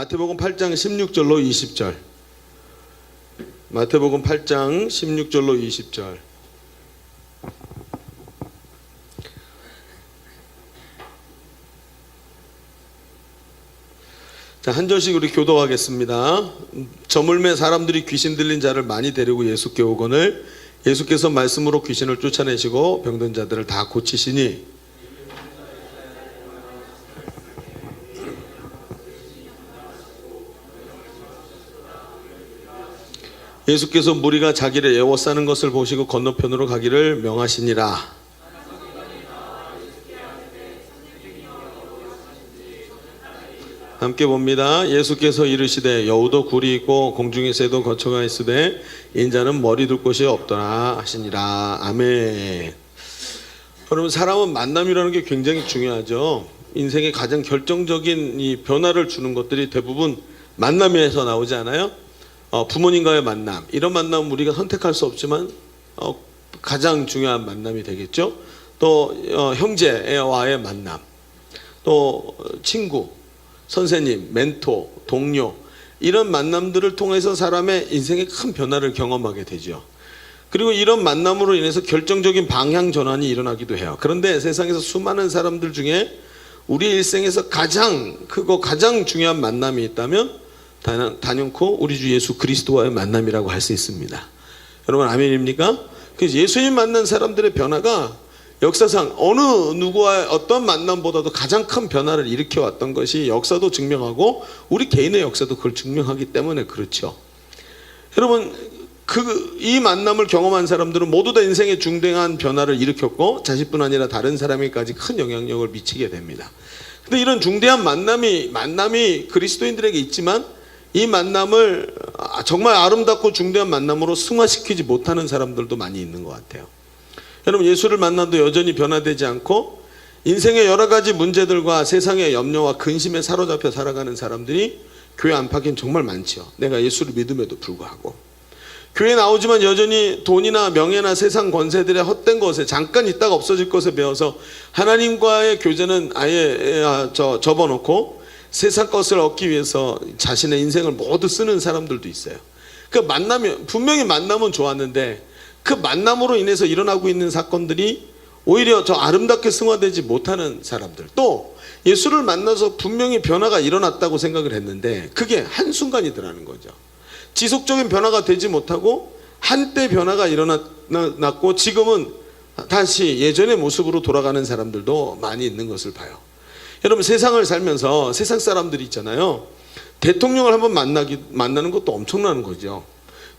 마태복음 8장 16절로 20절. 마태복음 8장 16절로 20절. 자, 한 절씩 우리 교독하겠습니다. 저물매 사람들이 귀신 들린 자를 많이 데리고 예수께 오거늘 예수께서 말씀으로 귀신을 쫓아내시고 병든 자들을 다 고치시니 예수께서 무리가 자기를 애워싸는 것을 보시고 건너편으로 가기를 명하시니라. 함께 봅니다. 예수께서 이르시되 여우도 굴이 있고 공중의 새도 거처가 있으되 인자는 머리 둘 곳이 없더라 하시니라. 아멘. 여러분, 사람은 만남이라는 게 굉장히 중요하죠. 인생의 가장 결정적인 이 변화를 주는 것들이 대부분 만남에서 나오지 않아요? 부모님과의 만남, 이런 만남은 우리가 선택할 수 없지만 가장 중요한 만남이 되겠죠. 또 형제와의 만남, 또 친구, 선생님, 멘토, 동료, 이런 만남들을 통해서 사람의 인생의 큰 변화를 경험하게 되죠. 그리고 이런 만남으로 인해서 결정적인 방향 전환이 일어나기도 해요. 그런데 세상에서 수많은 사람들 중에 우리 일생에서 가장 크고 가장 중요한 만남이 있다면 단연코 우리 주 예수 그리스도와의 만남이라고 할 수 있습니다. 여러분, 아멘입니까? 그래서 예수님 만난 사람들의 변화가 역사상 어느 누구와의 어떤 만남보다도 가장 큰 변화를 일으켜 왔던 것이 역사도 증명하고 우리 개인의 역사도 그걸 증명하기 때문에 그렇죠. 여러분, 이 만남을 경험한 사람들은 모두 다 인생의 중대한 변화를 일으켰고 자신뿐 아니라 다른 사람에게까지 큰 영향력을 미치게 됩니다. 근데 이런 중대한 만남이 그리스도인들에게 있지만 이 만남을 정말 아름답고 중대한 만남으로 승화시키지 못하는 사람들도 많이 있는 것 같아요. 여러분, 예수를 만나도 여전히 변화되지 않고 인생의 여러 가지 문제들과 세상의 염려와 근심에 사로잡혀 살아가는 사람들이 교회 안팎엔 정말 많죠. 내가 예수를 믿음에도 불구하고 교회에 나오지만 여전히 돈이나 명예나 세상 권세들의 헛된 것에 잠깐 있다가 없어질 것에 배워서 하나님과의 교제는 아예 접어놓고 세상 것을 얻기 위해서 자신의 인생을 모두 쓰는 사람들도 있어요. 그 분명히 만남은 좋았는데 그 만남으로 인해서 일어나고 있는 사건들이 오히려 더 아름답게 승화되지 못하는 사람들, 또 예수를 만나서 분명히 변화가 일어났다고 생각을 했는데 그게 한순간이더라는 거죠. 지속적인 변화가 되지 못하고 한때 변화가 일어났고 지금은 다시 예전의 모습으로 돌아가는 사람들도 많이 있는 것을 봐요. 여러분, 세상을 살면서 세상 사람들이 있잖아요. 대통령을 한번 만나는 것도 엄청나는 거죠.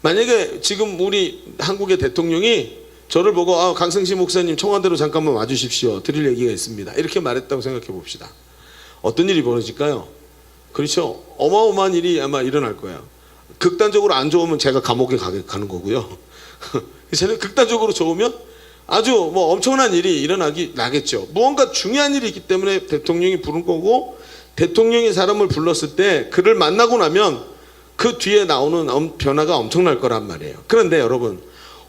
만약에 지금 우리 한국의 대통령이 저를 보고 강승식 목사님 청와대로 잠깐만 와주십시오, 드릴 얘기가 있습니다, 이렇게 말했다고 생각해 봅시다. 어떤 일이 벌어질까요? 그렇죠. 어마어마한 일이 아마 일어날 거예요. 극단적으로 안 좋으면 제가 감옥에 가는 거고요. 극단적으로 좋으면 아주 엄청난 일이 나겠죠. 무언가 중요한 일이 있기 때문에 대통령이 부른 거고, 대통령이 사람을 불렀을 때 그를 만나고 나면 그 뒤에 나오는 변화가 엄청날 거란 말이에요. 그런데 여러분,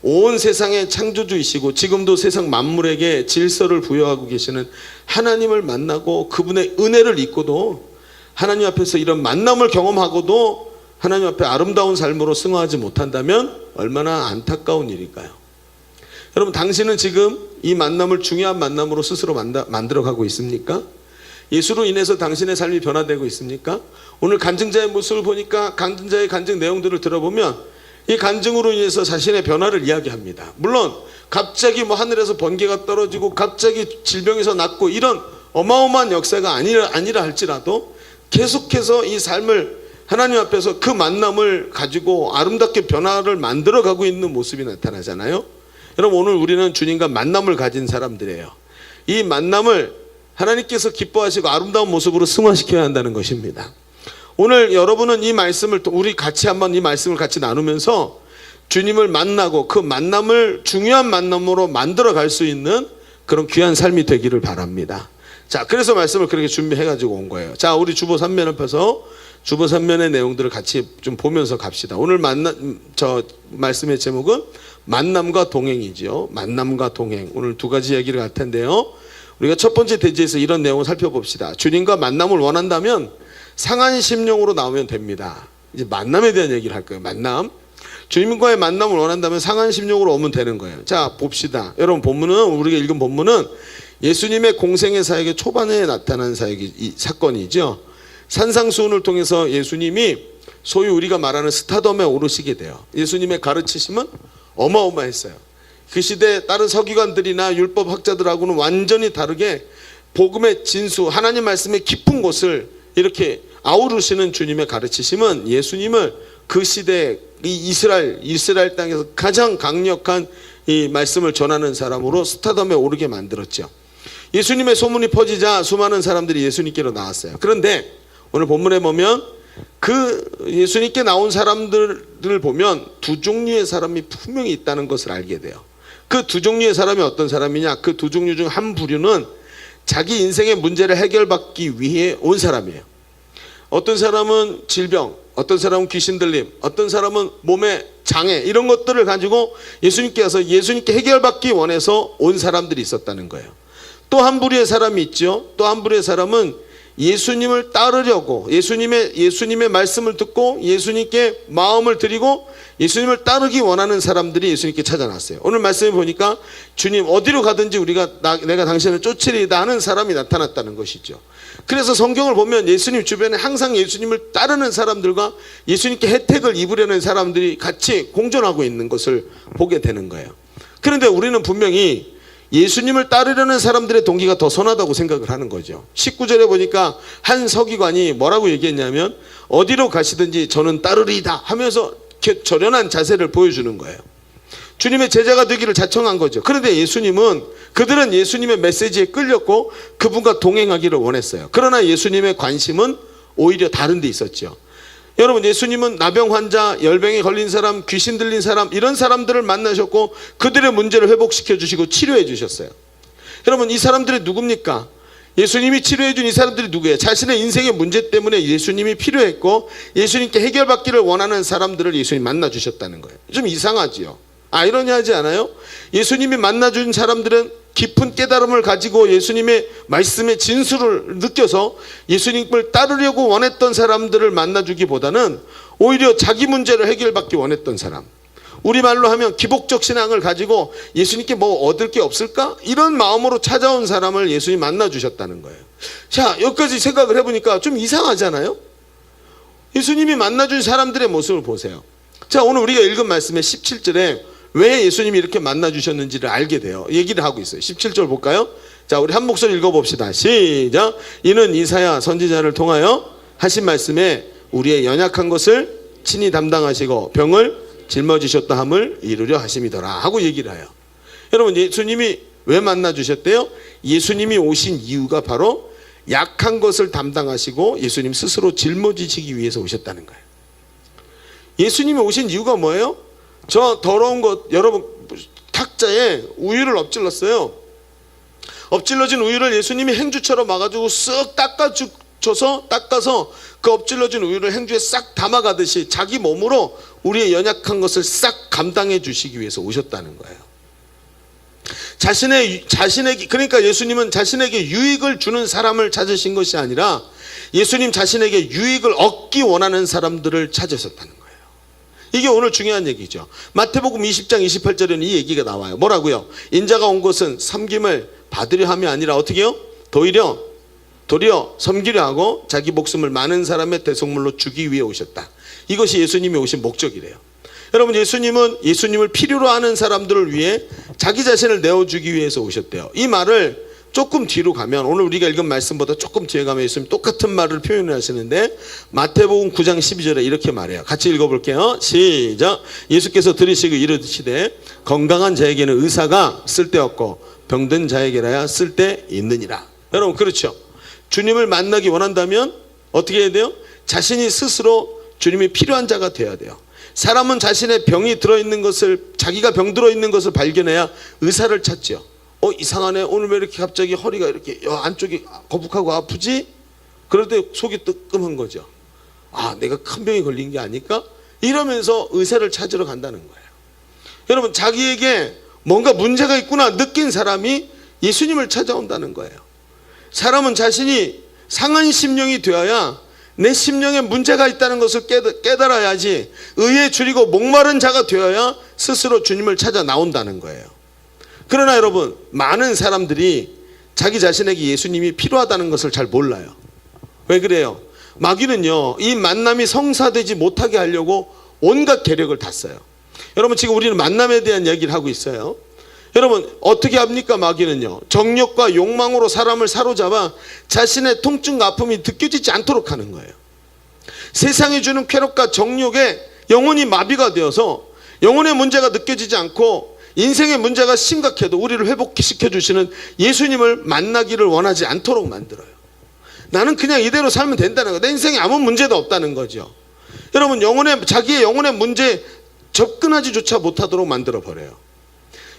온 세상의 창조주이시고 지금도 세상 만물에게 질서를 부여하고 계시는 하나님을 만나고 그분의 은혜를 입고도 하나님 앞에서 이런 만남을 경험하고도 하나님 앞에 아름다운 삶으로 승화하지 못한다면 얼마나 안타까운 일일까요? 여러분, 당신은 지금 이 만남을 중요한 만남으로 스스로 만들어가고 있습니까? 예수로 인해서 당신의 삶이 변화되고 있습니까? 오늘 간증자의 모습을 보니까 간증자의 간증 내용들을 들어보면 이 간증으로 인해서 자신의 변화를 이야기합니다. 물론 갑자기 하늘에서 번개가 떨어지고 갑자기 질병에서 낫고 이런 어마어마한 역사가 아니라 할지라도 계속해서 이 삶을 하나님 앞에서 그 만남을 가지고 아름답게 변화를 만들어가고 있는 모습이 나타나잖아요. 여러분, 오늘 우리는 주님과 만남을 가진 사람들이에요. 이 만남을 하나님께서 기뻐하시고 아름다운 모습으로 승화시켜야 한다는 것입니다. 오늘 여러분은 이 말씀을 우리 같이 한번 이 말씀을 같이 나누면서 주님을 만나고 그 만남을 중요한 만남으로 만들어 갈 수 있는 그런 귀한 삶이 되기를 바랍니다. 자, 그래서 말씀을 그렇게 준비해 가지고 온 거예요. 자, 우리 주보 3면 앞에서 주보 3면의 내용들을 같이 좀 보면서 갑시다. 오늘 말씀의 제목은 만남과 동행이죠. 만남과 동행. 오늘 두 가지 얘기를 할 텐데요. 우리가 첫 번째 대지에서 이런 내용을 살펴봅시다. 주님과 만남을 원한다면 상한 심령으로 나오면 됩니다. 이제 만남에 대한 얘기를 할 거예요. 만남. 주님과의 만남을 원한다면 상한 심령으로 오면 되는 거예요. 자, 봅시다. 여러분, 본문은, 우리가 읽은 본문은 예수님의 공생의 사역의 초반에 나타난 사건이죠. 산상수훈을 통해서 예수님이 소위 우리가 말하는 스타덤에 오르시게 돼요. 예수님의 가르치심은 어마어마했어요. 그 시대 다른 서기관들이나 율법학자들하고는 완전히 다르게 복음의 진수, 하나님 말씀의 깊은 곳을 이렇게 아우르시는 주님의 가르치심은 예수님을 그 시대 이 이스라엘 땅에서 가장 강력한 이 말씀을 전하는 사람으로 스타덤에 오르게 만들었죠. 예수님의 소문이 퍼지자 수많은 사람들이 예수님께로 나왔어요. 그런데 오늘 본문에 보면 그 예수님께 나온 사람들을 보면 두 종류의 사람이 분명히 있다는 것을 알게 돼요. 그 두 종류의 사람이 어떤 사람이냐? 그 두 종류 중 한 부류는 자기 인생의 문제를 해결받기 위해 온 사람이에요. 어떤 사람은 질병, 어떤 사람은 귀신 들림, 어떤 사람은 몸의 장애, 이런 것들을 가지고 예수님께 와서 예수님께 해결받기 원해서 온 사람들이 있었다는 거예요. 또 한 부류의 사람이 있죠. 또 한 부류의 사람은 예수님을 따르려고 예수님의 말씀을 듣고 예수님께 마음을 드리고 예수님을 따르기 원하는 사람들이 예수님께 찾아났어요. 오늘 말씀에 보니까 주님 어디로 가든지 내가 당신을 쫓으리이다 하는 사람이 나타났다는 것이죠. 그래서 성경을 보면 예수님 주변에 항상 예수님을 따르는 사람들과 예수님께 혜택을 입으려는 사람들이 같이 공존하고 있는 것을 보게 되는 거예요. 그런데 우리는 분명히 예수님을 따르려는 사람들의 동기가 더 선하다고 생각을 하는 거죠. 19절에 보니까 한 서기관이 뭐라고 얘기했냐면 어디로 가시든지 저는 따르리이다 하면서 절연한 자세를 보여주는 거예요. 주님의 제자가 되기를 자청한 거죠. 그런데 그들은 예수님의 메시지에 끌렸고 그분과 동행하기를 원했어요. 그러나 예수님의 관심은 오히려 다른 데 있었죠. 여러분, 예수님은 나병 환자, 열병에 걸린 사람, 귀신 들린 사람, 이런 사람들을 만나셨고 그들의 문제를 회복시켜 주시고 치료해 주셨어요. 여러분, 이 사람들이 누굽니까? 예수님이 치료해 준 이 사람들이 누구예요? 자신의 인생의 문제 때문에 예수님이 필요했고 예수님께 해결받기를 원하는 사람들을 예수님이 만나 주셨다는 거예요. 좀 이상하지요? 아이러니하지 않아요? 예수님이 만나준 사람들은 깊은 깨달음을 가지고 예수님의 말씀의 진수를 느껴서 예수님을 따르려고 원했던 사람들을 만나주기보다는 오히려 자기 문제를 해결받기 원했던 사람, 우리말로 하면 기복적 신앙을 가지고 예수님께 뭐 얻을 게 없을까? 이런 마음으로 찾아온 사람을 예수님이 만나주셨다는 거예요. 자, 여기까지 생각을 해보니까 좀 이상하잖아요? 예수님이 만나준 사람들의 모습을 보세요. 자, 오늘 우리가 읽은 말씀의 17절에 왜 예수님이 이렇게 만나주셨는지를 알게 돼요. 얘기를 하고 있어요. 17절 볼까요? 자, 우리 한 목소리 읽어봅시다. 시작. 이는 이사야 선지자를 통하여 하신 말씀에 우리의 연약한 것을 친히 담당하시고 병을 짊어지셨다 함을 이루려 하심이더라 하고 얘기를 해요. 여러분, 예수님이 왜 만나주셨대요? 예수님이 오신 이유가 바로 약한 것을 담당하시고 예수님 스스로 짊어지시기 위해서 오셨다는 거예요. 예수님이 오신 이유가 뭐예요? 저 더러운 것, 여러분 탁자에 우유를 엎질렀어요. 엎질러진 우유를 예수님이 행주처럼 와가지고 쓱 닦아서 그 엎질러진 우유를 행주에 싹 담아가듯이 자기 몸으로 우리의 연약한 것을 싹 감당해 주시기 위해서 오셨다는 거예요. 그러니까 예수님은 자신에게 유익을 주는 사람을 찾으신 것이 아니라 예수님 자신에게 유익을 얻기 원하는 사람들을 찾으셨다는 거예요. 이게 오늘 중요한 얘기죠. 마태복음 20장 28절에는 이 얘기가 나와요. 뭐라고요? 인자가 온 것은 섬김을 받으려 함이 아니라 어떻게 해요? 도리어 섬기려 하고 자기 목숨을 많은 사람의 대속물로 주기 위해 오셨다. 이것이 예수님이 오신 목적이래요. 여러분, 예수님을 필요로 하는 사람들을 위해 자기 자신을 내어주기 위해서 오셨대요. 이 말을 조금 뒤로 가면, 오늘 우리가 읽은 말씀보다 조금 뒤에 가면 예수님 똑같은 말을 표현을 하시는데 마태복음 9장 12절에 이렇게 말해요. 같이 읽어볼게요. 시작. 예수께서 들으시고 이르시되 건강한 자에게는 의사가 쓸데없고 병든 자에게라야 쓸데있느니라. 여러분, 그렇죠? 주님을 만나기 원한다면 어떻게 해야 돼요? 자신이 스스로 주님이 필요한 자가 돼야 돼요. 사람은 자신의 병이 들어있는 것을, 자기가 병 들어있는 것을 발견해야 의사를 찾죠. 이상하네. 오늘 왜 이렇게 갑자기 허리가 이렇게 안쪽이 거북하고 아프지? 그럴 때 속이 뜨끔한 거죠. 내가 큰 병이 걸린 게 아닐까? 이러면서 의사를 찾으러 간다는 거예요. 여러분, 자기에게 뭔가 문제가 있구나 느낀 사람이 예수님을 찾아온다는 거예요. 사람은 자신이 상한 심령이 되어야 내 심령에 문제가 있다는 것을 깨달아야지 의에 줄이고 목마른 자가 되어야 스스로 주님을 찾아 나온다는 거예요. 그러나 여러분, 많은 사람들이 자기 자신에게 예수님이 필요하다는 것을 잘 몰라요. 왜 그래요? 마귀는요, 이 만남이 성사되지 못하게 하려고 온갖 계력을 다 써요. 여러분, 지금 우리는 만남에 대한 이야기를 하고 있어요. 여러분, 어떻게 합니까? 마귀는요, 정욕과 욕망으로 사람을 사로잡아 자신의 통증과 아픔이 느껴지지 않도록 하는 거예요. 세상이 주는 쾌락과 정욕에 영혼이 마비가 되어서 영혼의 문제가 느껴지지 않고 인생의 문제가 심각해도 우리를 회복시켜 주시는 예수님을 만나기를 원하지 않도록 만들어요. 나는 그냥 이대로 살면 된다는 거예요. 내 인생에 아무 문제도 없다는 거죠. 여러분, 자기의 영혼의 문제에 접근하지조차 못하도록 만들어 버려요.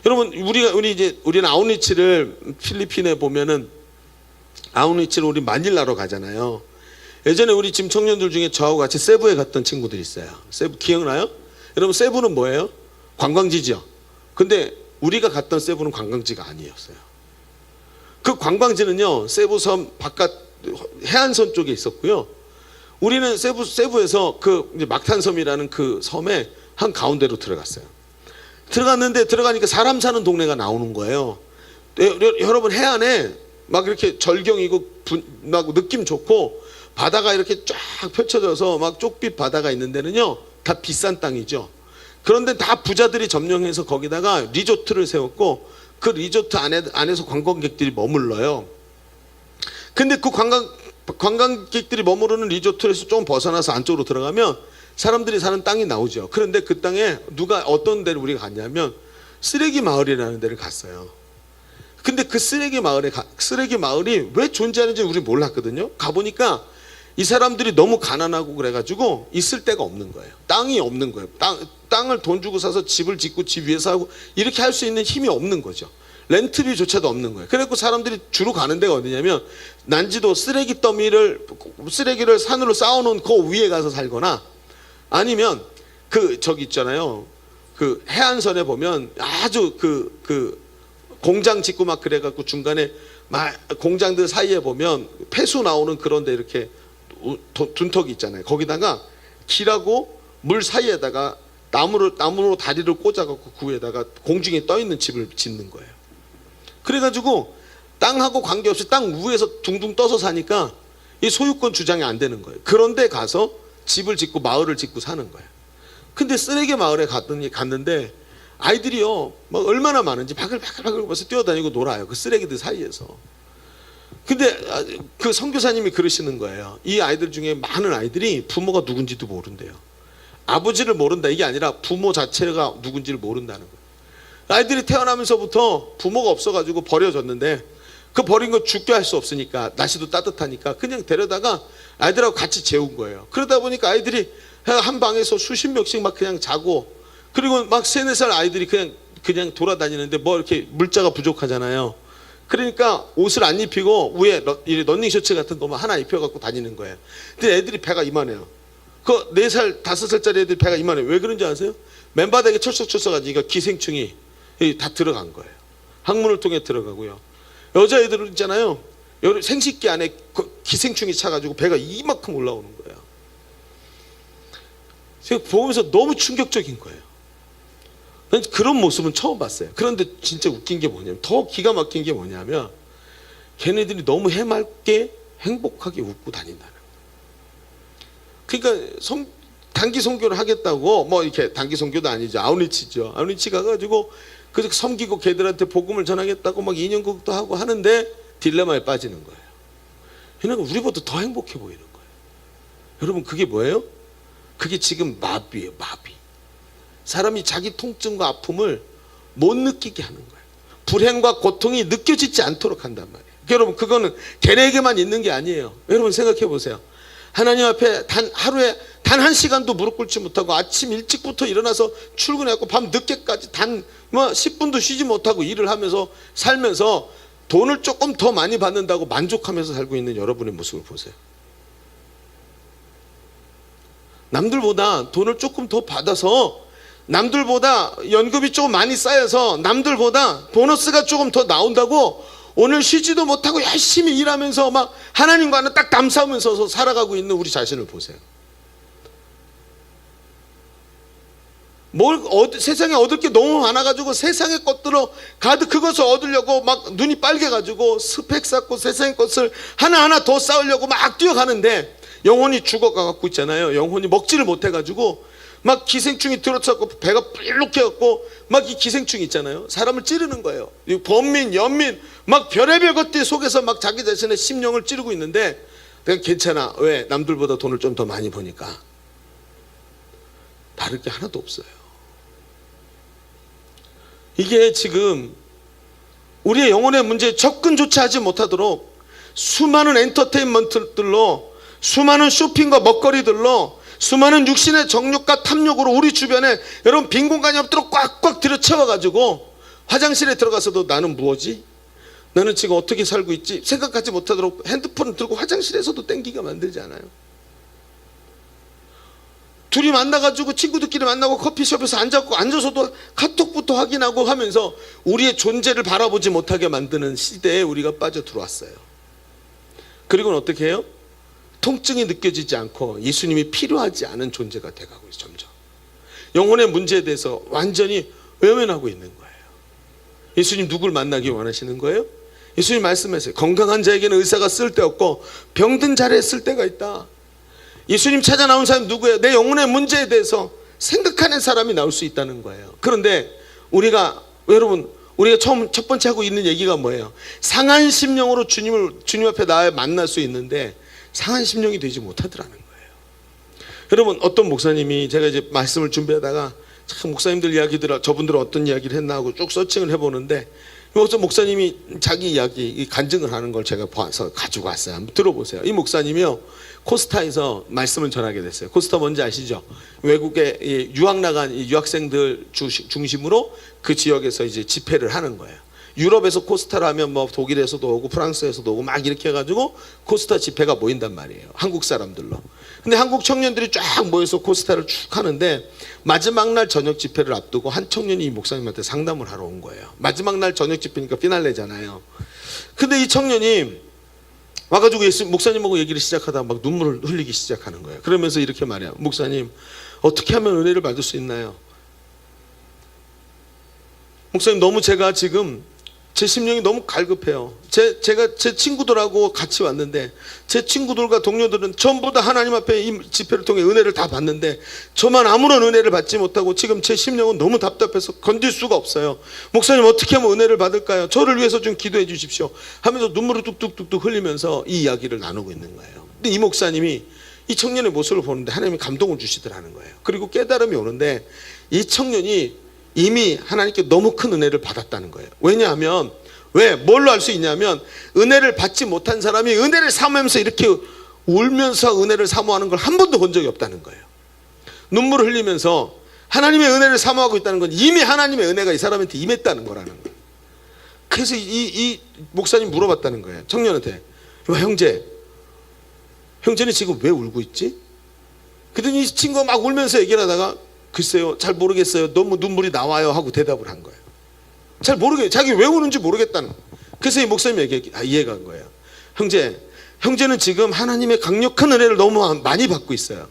여러분, 우리는 아우니치를 필리핀에 보면은 아우니치를 우리 마닐라로 가잖아요. 예전에 우리 지금 청년들 중에 저하고 같이 세부에 갔던 친구들이 있어요. 세부 기억나요? 여러분, 세부는 뭐예요? 관광지죠. 근데 우리가 갔던 세부는 관광지가 아니었어요. 그 관광지는요, 세부섬 바깥 해안선 쪽에 있었고요. 우리는 세부에서 그 막탄섬이라는 그 섬에 한 가운데로 들어갔어요. 들어가니까 사람 사는 동네가 나오는 거예요. 여러분, 해안에 막 이렇게 절경이고 막 느낌 좋고 바다가 이렇게 쫙 펼쳐져서 막 쪽빛 바다가 있는 데는요, 다 비싼 땅이죠. 그런데 다 부자들이 점령해서 거기다가 리조트를 세웠고 그 리조트 안에서 관광객들이 머물러요. 근데 그 관광객들이 머무르는 리조트에서 좀 벗어나서 안쪽으로 들어가면 사람들이 사는 땅이 나오죠. 그런데 그 땅에 어떤 데를 우리가 갔냐면 쓰레기 마을이라는 데를 갔어요. 근데 그 쓰레기 마을이 왜 존재하는지 우리 몰랐거든요. 가보니까 이 사람들이 너무 가난하고 그래가지고 있을 데가 없는 거예요. 땅이 없는 거예요. 땅을 돈 주고 사서 집을 짓고 집 위에서 하고 이렇게 할 수 있는 힘이 없는 거죠. 렌트비조차도 없는 거예요. 그래서 사람들이 주로 가는 데가 어디냐면 난지도 쓰레기를 산으로 쌓아놓은 그 위에 가서 살거나 아니면 저기 있잖아요. 그 해안선에 보면 아주 그 공장 짓고 막 그래갖고 중간에 막 공장들 사이에 보면 폐수 나오는 그런 데 이렇게 둔턱이 있잖아요. 거기다가 길하고 물 사이에다가 나무로 다리를 꽂아갖고 그 위에다가 공중에 떠 있는 집을 짓는 거예요. 그래가지고 땅하고 관계없이 땅 위에서 둥둥 떠서 사니까 이 소유권 주장이 안 되는 거예요. 그런데 가서 집을 짓고 마을을 짓고 사는 거예요. 근데 쓰레기 마을에 갔는데 아이들이요, 막 얼마나 많은지 바글바글 벌써 뛰어다니고 놀아요. 그 쓰레기들 사이에서. 근데 그 선교사님이 그러시는 거예요. 이 아이들 중에 많은 아이들이 부모가 누군지도 모른대요. 아버지를 모른다, 이게 아니라 부모 자체가 누군지를 모른다는 거예요. 아이들이 태어나면서부터 부모가 없어가지고 버려졌는데 그 버린 거 죽게 할 수 없으니까 날씨도 따뜻하니까 그냥 데려다가 아이들하고 같이 재운 거예요. 그러다 보니까 아이들이 한 방에서 수십 명씩 막 그냥 자고, 그리고 막 3-4살 아이들이 그냥 돌아다니는데 뭐 이렇게 물자가 부족하잖아요. 그러니까 옷을 안 입히고 위에 러닝 셔츠 같은 거만 하나 입혀갖고 다니는 거예요. 근데 애들이 배가 이만해요. 그 4살, 5살짜리 애들 배가 이만해요. 왜 그런지 아세요? 맨바닥에 철썩철썩하니까 기생충이 다 들어간 거예요. 항문을 통해 들어가고요. 여자애들은 있잖아요, 생식기 안에 기생충이 차가지고 배가 이만큼 올라오는 거예요. 제가 보면서 너무 충격적인 거예요. 그런 모습은 처음 봤어요. 그런데 진짜 웃긴 게 뭐냐면, 더 기가 막힌 게 뭐냐면, 걔네들이 너무 해맑게 행복하게 웃고 다닌다는 거예요. 그러니까 단기 선교를 하겠다고 뭐 이렇게 단기 선교도 아니죠. 아우니치죠. 아우니치 가가지고 그 섬기고 걔들한테 복음을 전하겠다고 막 인연극도 하고 하는데 딜레마에 빠지는 거예요. 그러니까 우리보다 더 행복해 보이는 거예요. 여러분, 그게 뭐예요? 그게 지금 마비예요. 마비. 사람이 자기 통증과 아픔을 못 느끼게 하는 거예요. 불행과 고통이 느껴지지 않도록 한단 말이에요. 여러분, 그거는 걔네에게만 있는 게 아니에요. 여러분 생각해 보세요. 하나님 앞에 하루에 단 1시간도 무릎 꿇지 못하고 아침 일찍부터 일어나서 출근해갖고 밤 늦게까지 10분도 쉬지 못하고 일을 하면서 살면서 돈을 조금 더 많이 받는다고 만족하면서 살고 있는 여러분의 모습을 보세요. 남들보다 돈을 조금 더 받아서, 남들보다 연금이 조금 많이 쌓여서, 남들보다 보너스가 조금 더 나온다고 오늘 쉬지도 못하고 열심히 일하면서 막 하나님과는 딱 담싸우면서 살아가고 있는 우리 자신을 보세요. 세상에 얻을 게 너무 많아가지고 세상의 것들로 가득 그것을 얻으려고 막 눈이 빨개가지고 스펙 쌓고 세상의 것을 하나하나 더 쌓으려고 막 뛰어가는데 영혼이 죽어가고 있잖아요. 영혼이 먹지를 못해가지고 막 기생충이 들어차고 배가 뿔룩 해갖고 막 이 기생충이 있잖아요. 사람을 찌르는 거예요. 범민, 연민 막 별의별 것들 속에서 막 자기 자신의 심령을 찌르고 있는데 그냥 괜찮아. 왜? 남들보다 돈을 좀 더 많이 버니까. 다를 게 하나도 없어요. 이게 지금 우리의 영혼의 문제에 접근조차 하지 못하도록 수많은 엔터테인먼트들로, 수많은 쇼핑과 먹거리들로, 수많은 육신의 정욕과 탐욕으로 우리 주변에 여러분 빈 공간이 없도록 꽉꽉 들여채워가지고 화장실에 들어가서도 나는 무엇이? 나는 지금 어떻게 살고 있지? 생각하지 못하도록 핸드폰을 들고 화장실에서도 땡기게 만들지 않아요? 둘이 만나가지고 친구들끼리 만나고 커피숍에서 앉아서도 카톡부터 확인하고 하면서 우리의 존재를 바라보지 못하게 만드는 시대에 우리가 빠져 들어왔어요. 그리고는 어떻게 해요? 통증이 느껴지지 않고 예수님이 필요하지 않은 존재가 돼가고 있어요. 점점 영혼의 문제에 대해서 완전히 외면하고 있는 거예요. 예수님 누굴 만나기 원하시는 거예요? 예수님 말씀하세요. 건강한 자에게는 의사가 쓸데없고 병든 자리에 쓸데가 있다. 예수님 찾아 나온 사람이 누구예요? 내 영혼의 문제에 대해서 생각하는 사람이 나올 수 있다는 거예요. 그런데 여러분 우리가 첫 번째 하고 있는 얘기가 뭐예요? 상한 심령으로 주님 앞에 나와 만날 수 있는데 상한 심령이 되지 못하더라는 거예요. 여러분 어떤 목사님이, 제가 이제 말씀을 준비하다가 참 목사님들 이야기들, 저분들은 어떤 이야기를 했나 하고 쭉 서칭을 해보는데 어떤 목사님이 자기 이야기 간증을 하는 걸 제가 봐서 가지고 왔어요. 한번 들어보세요. 이 목사님이요, 코스타에서 말씀을 전하게 됐어요. 코스타 뭔지 아시죠? 외국에 유학 나간 유학생들 중심으로 그 지역에서 이제 집회를 하는 거예요. 유럽에서 코스타를 하면 뭐 독일에서도 오고 프랑스에서도 오고 막 이렇게 해가지고 코스타 집회가 모인단 말이에요. 한국 사람들로. 근데 한국 청년들이 쫙 모여서 코스타를 쭉 하는데 마지막 날 저녁 집회를 앞두고 한 청년이 이 목사님한테 상담을 하러 온 거예요. 마지막 날 저녁 집회니까 피날레잖아요. 근데 이 청년이 와가지고 목사님하고 얘기를 시작하다가 막 눈물을 흘리기 시작하는 거예요. 그러면서 이렇게 말해요. 목사님, 어떻게 하면 은혜를 받을 수 있나요? 목사님, 너무 제가 지금 제 심령이 너무 갈급해요. 제가 제 친구들하고 같이 왔는데 제 친구들과 동료들은 전부 다 하나님 앞에 이 집회를 통해 은혜를 다 받는데 저만 아무런 은혜를 받지 못하고 지금 제 심령은 너무 답답해서 건질 수가 없어요. 목사님, 어떻게 하면 은혜를 받을까요? 저를 위해서 좀 기도해 주십시오 하면서 눈물을 뚝뚝뚝뚝 흘리면서 이 이야기를 나누고 있는 거예요. 근데 이 목사님이 이 청년의 모습을 보는데 하나님이 감동을 주시더라는 거예요. 그리고 깨달음이 오는데 이 청년이 이미 하나님께 너무 큰 은혜를 받았다는 거예요. 왜냐하면 뭘로 알 수 있냐면 은혜를 받지 못한 사람이 은혜를 사모하면서 이렇게 울면서 은혜를 사모하는 걸 한 번도 본 적이 없다는 거예요. 눈물을 흘리면서 하나님의 은혜를 사모하고 있다는 건 이미 하나님의 은혜가 이 사람한테 임했다는 거라는 거예요. 그래서 이 목사님 물어봤다는 거예요. 청년한테, 형제는 지금 왜 울고 있지? 그랬더니 이 친구가 막 울면서 얘기를 하다가 글쎄요, 잘 모르겠어요, 너무 눈물이 나와요 하고 대답을 한 거예요. 잘 모르겠어요. 자기 왜 우는지 모르겠다는 거예요. 그래서 이 목사님이 이해가 한 거예요. 형제는 지금 하나님의 강력한 은혜를 너무 많이 받고 있어요.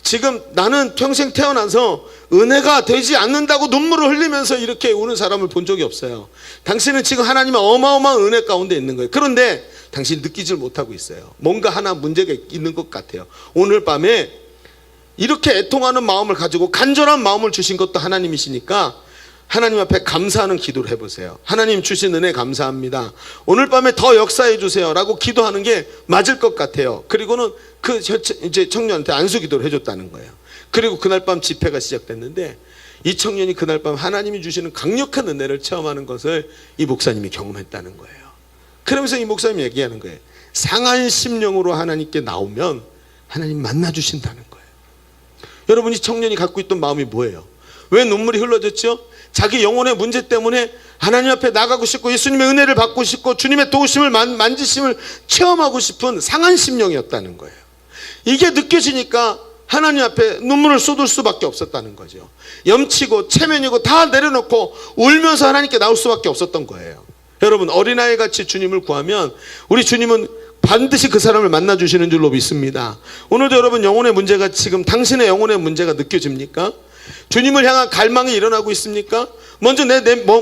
지금 나는 평생 태어나서 은혜가 되지 않는다고 눈물을 흘리면서 이렇게 우는 사람을 본 적이 없어요. 당신은 지금 하나님의 어마어마한 은혜 가운데 있는 거예요. 그런데 당신이 느끼질 못하고 있어요. 뭔가 하나 문제가 있는 것 같아요. 오늘 밤에 이렇게 애통하는 마음을 가지고 간절한 마음을 주신 것도 하나님이시니까 하나님 앞에 감사하는 기도를 해보세요. 하나님 주신 은혜 감사합니다. 오늘 밤에 더 역사해 주세요 라고 기도하는 게 맞을 것 같아요. 그리고는 이제 청년한테 안수 기도를 해줬다는 거예요. 그리고 그날 밤 집회가 시작됐는데 이 청년이 그날 밤 하나님이 주시는 강력한 은혜를 체험하는 것을 이 목사님이 경험했다는 거예요. 그러면서 이 목사님이 얘기하는 거예요. 상한 심령으로 하나님께 나오면 하나님 만나주신다는 거예요. 여러분, 이 청년이 갖고 있던 마음이 뭐예요? 왜 눈물이 흘러졌죠? 자기 영혼의 문제 때문에 하나님 앞에 나가고 싶고 예수님의 은혜를 받고 싶고 주님의 도우심을 만지심을 체험하고 싶은 상한 심령이었다는 거예요. 이게 느껴지니까 하나님 앞에 눈물을 쏟을 수밖에 없었다는 거죠. 염치고 체면이고 다 내려놓고 울면서 하나님께 나올 수밖에 없었던 거예요. 여러분, 어린아이 같이 주님을 구하면 우리 주님은 반드시 그 사람을 만나 주시는 줄로 믿습니다. 오늘도 여러분 영혼의 문제가, 지금 당신의 영혼의 문제가 느껴집니까? 주님을 향한 갈망이 일어나고 있습니까? 먼저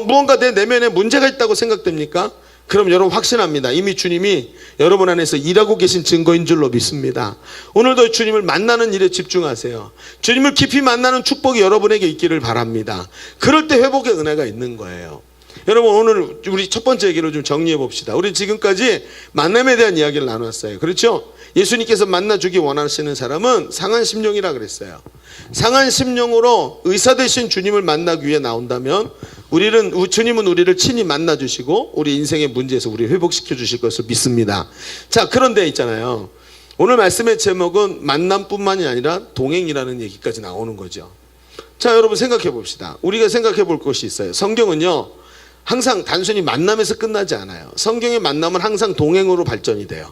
무언가 내 내면에 문제가 있다고 생각됩니까? 그럼 여러분 확신합니다. 이미 주님이 여러분 안에서 일하고 계신 증거인 줄로 믿습니다. 오늘도 주님을 만나는 일에 집중하세요. 주님을 깊이 만나는 축복이 여러분에게 있기를 바랍니다. 그럴 때 회복의 은혜가 있는 거예요. 여러분, 오늘 우리 첫 번째 얘기를 좀 정리해 봅시다. 우리 지금까지 만남에 대한 이야기를 나눴어요. 그렇죠? 예수님께서 만나주기 원하시는 사람은 상한 심령이라 그랬어요. 상한 심령으로 의사 되신 주님을 만나기 위해 나온다면 주님은 우리를 친히 만나주시고 우리 인생의 문제에서 우리 회복시켜 주실 것을 믿습니다. 자, 그런데 있잖아요, 오늘 말씀의 제목은 만남뿐만이 아니라 동행이라는 얘기까지 나오는 거죠. 자, 여러분 생각해 봅시다. 우리가 생각해 볼 것이 있어요. 성경은요, 항상 단순히 만남에서 끝나지 않아요. 성경의 만남은 항상 동행으로 발전이 돼요.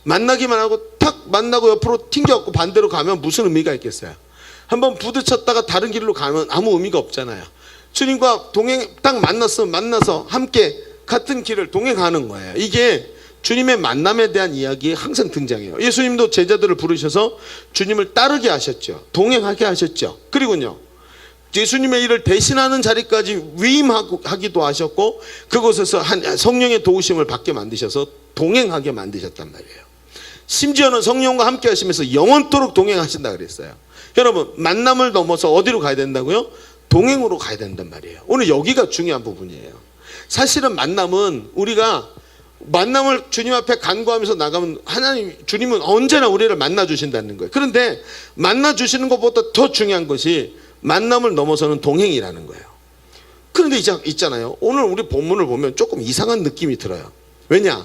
만나기만 하고 탁 만나고 옆으로 튕겨갖고 반대로 가면 무슨 의미가 있겠어요? 한번 부딪혔다가 다른 길로 가면 아무 의미가 없잖아요. 주님과 딱 만나서 함께 같은 길을 동행하는 거예요. 이게 주님의 만남에 대한 이야기에 항상 등장해요. 예수님도 제자들을 부르셔서 주님을 따르게 하셨죠. 동행하게 하셨죠. 그리고요, 예수님의 일을 대신하는 자리까지 위임하기도 하셨고, 그곳에서 성령의 도우심을 받게 만드셔서 동행하게 만드셨단 말이에요. 심지어는 성령과 함께 하시면서 영원토록 동행하신다 그랬어요. 여러분, 만남을 넘어서 어디로 가야 된다고요? 동행으로 가야 된단 말이에요. 오늘 여기가 중요한 부분이에요. 사실은 우리가 만남을 주님 앞에 간구하면서 나가면 주님은 언제나 우리를 만나 주신다는 거예요. 그런데 만나 주시는 것보다 더 중요한 것이 만남을 넘어서는 동행이라는 거예요. 그런데 있잖아요, 오늘 우리 본문을 보면 조금 이상한 느낌이 들어요. 왜냐?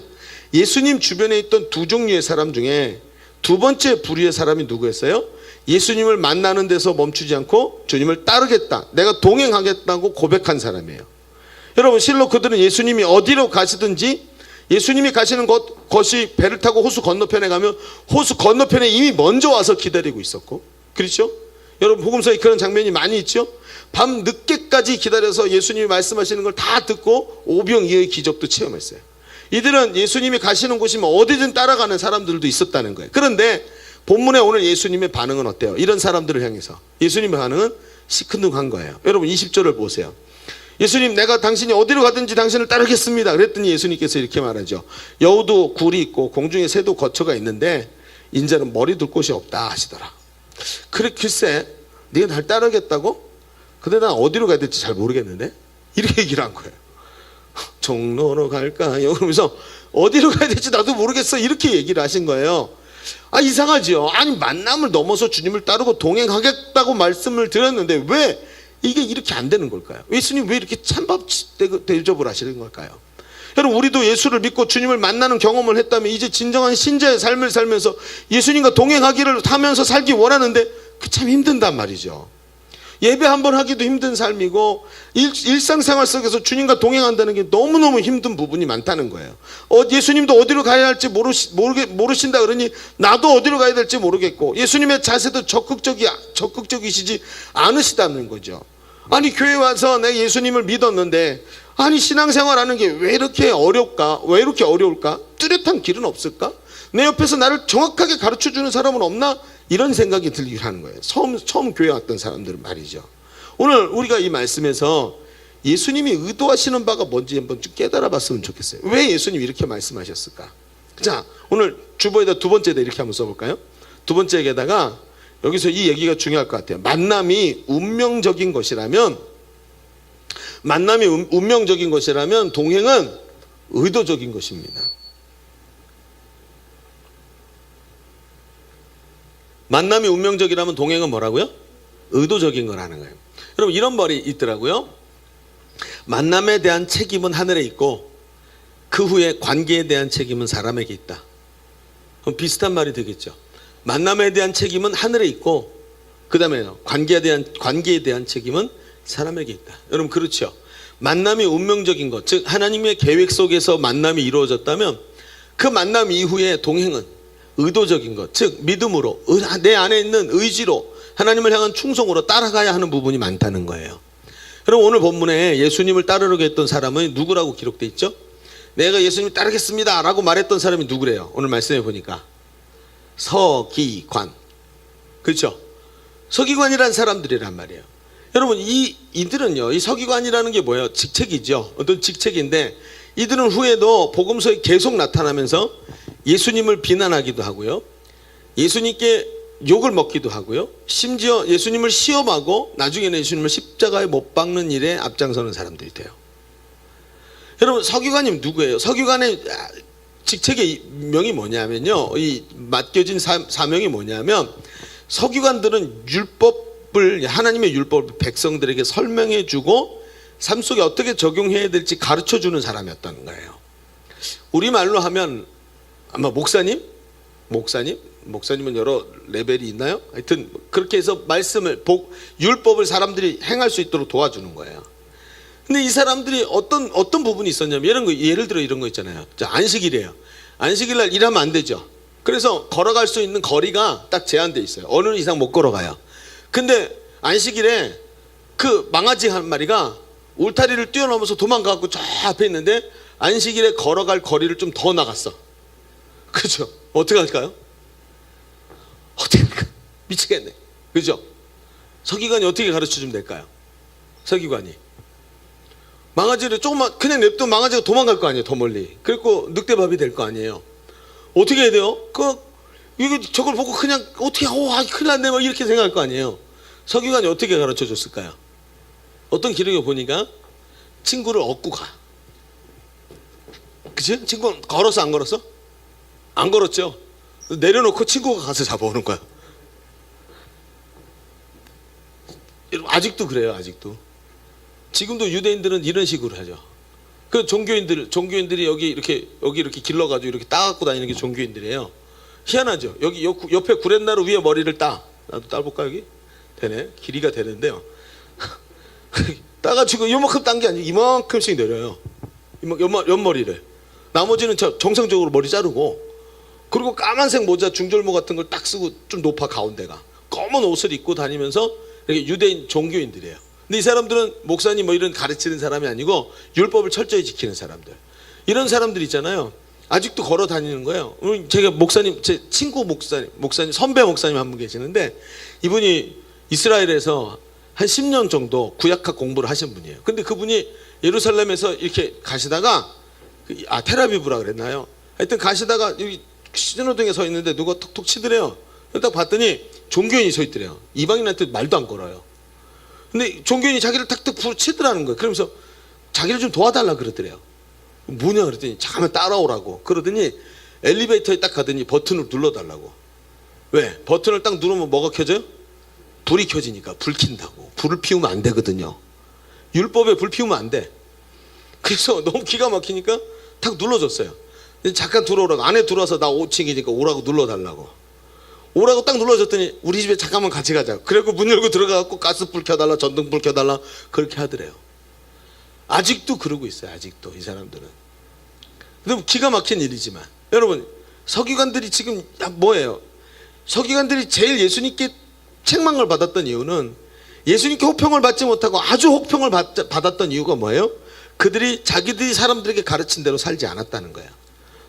예수님 주변에 있던 두 종류의 사람 중에 두 번째 부류의 사람이 누구였어요? 예수님을 만나는 데서 멈추지 않고 주님을 따르겠다, 내가 동행하겠다고 고백한 사람이에요. 여러분, 실로 그들은 예수님이 어디로 가시든지, 예수님이 가시는 것이 배를 타고 호수 건너편에 가면 호수 건너편에 이미 먼저 와서 기다리고 있었고, 그렇죠? 여러분, 복음서에 그런 장면이 많이 있죠? 밤 늦게까지 기다려서 예수님이 말씀하시는 걸 다 듣고 오병이어의 기적도 체험했어요. 이들은 예수님이 가시는 곳이면 어디든 따라가는 사람들도 있었다는 거예요. 그런데 본문에 오늘 예수님의 반응은 어때요? 이런 사람들을 향해서 예수님의 반응은 시큰둥한 거예요. 여러분, 20절을 보세요. 예수님, 내가 당신이 어디로 가든지 당신을 따르겠습니다. 그랬더니 예수님께서 이렇게 말하죠. 여우도 굴이 있고 공중에 새도 거처가 있는데 인자는 머리 둘 곳이 없다 하시더라. 그래, 글쎄, 네가 날 따르겠다고? 근데 난 어디로 가야 될지 잘 모르겠는데? 이렇게 얘기를 한 거예요. 종로로 갈까요? 그러면서 어디로 가야 될지 나도 모르겠어, 이렇게 얘기를 하신 거예요. 이상하죠? 아니, 만남을 넘어서 주님을 따르고 동행하겠다고 말씀을 드렸는데 왜 이게 이렇게 안 되는 걸까요? 예수님 왜 이렇게 찬밥 대접을 하시는 걸까요? 여러분, 우리도 예수를 믿고 주님을 만나는 경험을 했다면 이제 진정한 신자의 삶을 살면서 예수님과 동행하기를 하면서 살기 원하는데 그 참 힘든단 말이죠. 예배 한번 하기도 힘든 삶이고 일상생활 속에서 주님과 동행한다는 게 너무너무 힘든 부분이 많다는 거예요. 예수님도 어디로 가야 할지 모르신다 그러니 나도 어디로 가야 될지 모르겠고, 예수님의 자세도 적극적이시지 않으시다는 거죠. 아니, 교회 와서 내가 예수님을 믿었는데 아니, 신앙생활하는 게 왜 이렇게 어렵까? 왜 이렇게 어려울까? 뚜렷한 길은 없을까? 내 옆에서 나를 정확하게 가르쳐주는 사람은 없나? 이런 생각이 들게 하는 거예요. 처음 교회 왔던 사람들은 말이죠. 오늘 우리가 이 말씀에서 예수님이 의도하시는 바가 뭔지 한번 좀 깨달아 봤으면 좋겠어요. 왜 예수님이 이렇게 말씀하셨을까? 자, 오늘 주보에다 두 번째다 이렇게 한번 써볼까요? 두 번째에다가 여기서 이 얘기가 중요할 것 같아요. 만남이 운명적인 것이라면 동행은 의도적인 것입니다. 만남이 운명적이라면 동행은 뭐라고요? 의도적인 거라는 거예요. 여러분, 이런 말이 있더라고요. 만남에 대한 책임은 하늘에 있고 그 후에 관계에 대한 책임은 사람에게 있다. 그럼 비슷한 말이 되겠죠. 만남에 대한 책임은 하늘에 있고 그 다음에요, 관계에 대한 책임은 사람에게 있다. 여러분, 그렇죠? 만남이 운명적인 것, 즉 하나님의 계획 속에서 만남이 이루어졌다면 그 만남 이후에 동행은 의도적인 것, 즉 믿음으로, 내 안에 있는 의지로, 하나님을 향한 충성으로 따라가야 하는 부분이 많다는 거예요. 여러분, 오늘 본문에 예수님을 따르려고 했던 사람은 누구라고 기록되어 있죠? 내가 예수님 따르겠습니다 라고 말했던 사람이 누구래요? 오늘 말씀해 보니까 서기관. 그렇죠? 서기관이라는 사람들이란 말이에요. 여러분 이들은요, 이 서기관이라는 게 뭐예요? 직책이죠. 어떤 직책인데 이들은 후에도 복음서에 계속 나타나면서 예수님을 비난하기도 하고요, 예수님께 욕을 먹기도 하고요, 심지어 예수님을 시험하고 나중에는 예수님을 십자가에 못 박는 일에 앞장서는 사람들이 돼요. 여러분, 서기관님 누구예요? 서기관의 직책의 명이 뭐냐면요, 이 맡겨진 사명이 뭐냐면, 서기관들은 율법을, 하나님의 율법을 백성들에게 설명해 주고 삶 속에 어떻게 적용해야 될지 가르쳐 주는 사람이었던 거예요. 우리말로 하면 아마 목사님은 여러 레벨이 있나요? 하여튼 그렇게 해서 말씀을, 율법을 사람들이 행할 수 있도록 도와주는 거예요. 근데 이 사람들이 어떤 부분이 있었냐면, 예를 들어 이런 거 있잖아요. 자, 안식일이에요. 안식일 날 일하면 안 되죠. 그래서 걸어갈 수 있는 거리가 딱 제한돼 있어요. 어느 이상 못 걸어가요. 근데 안식일에 그 망아지 한 마리가 울타리를 뛰어넘어서 도망가고 저 앞에 있는데 안식일에 걸어갈 거리를 좀 더 나갔어. 그죠? 어떻게 할까요? 어떻게 할까? 미치겠네. 그죠? 서기관이 어떻게 가르쳐 주면 될까요? 서기관이 망아지를 조금만 그냥 냅두면 망아지가 도망갈 거 아니에요, 더 멀리. 그리고 늑대밥이 될 거 아니에요. 어떻게 해야 돼요? 이거 저걸 보고 그냥 어떻게 큰일 났네 막 이렇게 생각할 거 아니에요. 서기관이 어떻게 가르쳐 줬을까요? 어떤 기록에 보니까 친구를 얻고 가. 그치? 친구는 걸었어, 안 걸었어? 안 걸었죠. 내려놓고 친구가 가서 잡아오는 거야. 아직도 그래요. 아직도. 지금도 유대인들은 이런 식으로 하죠. 그 종교인들이 여기 이렇게 길러가지고 이렇게 따갖고 다니는 게 종교인들이에요. 희한하죠. 여기 옆에 구렛나루 위에 머리를 따. 나도 따볼까 여기? 되네. 길이가 되는데요. 따가지고 이만큼 딴 게 아니고 이만큼씩 내려요. 옆머리를. 나머지는 정상적으로 머리 자르고, 그리고 까만색 모자, 중절모 같은 걸 딱 쓰고, 좀 높아 가운데가 검은 옷을 입고 다니면서 이렇게 유대인 종교인들이에요. 근데 이 사람들은 목사님 뭐 이런 가르치는 사람이 아니고 율법을 철저히 지키는 사람들. 이런 사람들 있잖아요. 아직도 걸어 다니는 거예요. 제가 제 친구 목사님, 선배 목사님 한 분 계시는데, 이분이 이스라엘에서 한 10년 정도 구약학 공부를 하신 분이에요. 근데 그분이 예루살렘에서 이렇게 가시다가, 텔아비브라 그랬나요? 하여튼 가시다가 여기 신호등에 서 있는데 누가 톡톡 치더래요. 딱 봤더니 종교인이 서 있더래요. 이방인한테 말도 안 걸어요. 근데 종교인이 자기를 탁탁 부르치더라는 거예요. 그러면서 자기를 좀 도와달라 그러더래요. 뭐냐 그랬더니 잠깐만 따라오라고. 그러더니 엘리베이터에 딱 가더니 버튼을 눌러달라고. 왜? 버튼을 딱 누르면 뭐가 켜져요? 불이 켜지니까. 불 킨다고. 불을 피우면 안 되거든요. 율법에 불 피우면 안 돼. 그래서 너무 기가 막히니까 탁 눌러줬어요. 잠깐 들어오라고. 안에 들어와서 나 5층이니까 오라고 눌러달라고. 오라고 딱 눌러줬더니 우리 집에 잠깐만 같이 가자. 그래갖고 문 열고 들어가갖고 가스불 켜달라, 전등불 켜달라, 그렇게 하더래요. 아직도 그러고 있어요. 아직도 이 사람들은. 근데 기가 막힌 일이지만, 여러분, 서기관들이 지금 뭐예요? 서기관들이 제일 예수님께 책망을 받았던 이유는, 예수님께 호평을 받지 못하고 아주 혹평을 받았던 이유가 뭐예요? 자기들이 사람들에게 가르친 대로 살지 않았다는 거예요.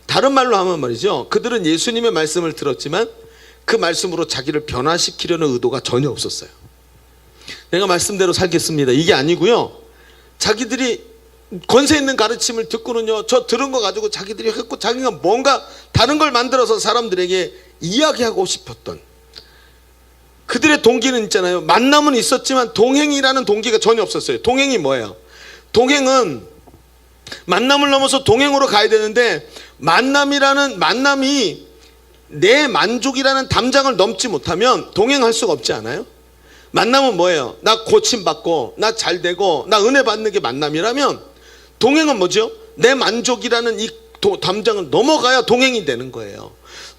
다른 말로 하면 말이죠, 그들은 예수님의 말씀을 들었지만 그 말씀으로 자기를 변화시키려는 의도가 전혀 없었어요. 내가 말씀대로 살겠습니다, 이게 아니고요, 자기들이 권세 있는 가르침을 듣고는요, 저 들은 거 가지고 자기들이 했고, 자기가 뭔가 다른 걸 만들어서 사람들에게 이야기하고 싶었던, 그들의 동기는 있잖아요. 만남은 있었지만 동행이라는 동기가 전혀 없었어요. 동행이 뭐예요? 동행은 만남을 넘어서 동행으로 가야 되는데, 만남이 내 만족이라는 담장을 넘지 못하면 동행할 수가 없지 않아요? 만남은 뭐예요? 나 고침받고, 나 잘되고, 나 은혜 받는 게 만남이라면, 동행은 뭐죠? 내 만족이라는 이 담장을 넘어가야 동행이 되는 거예요.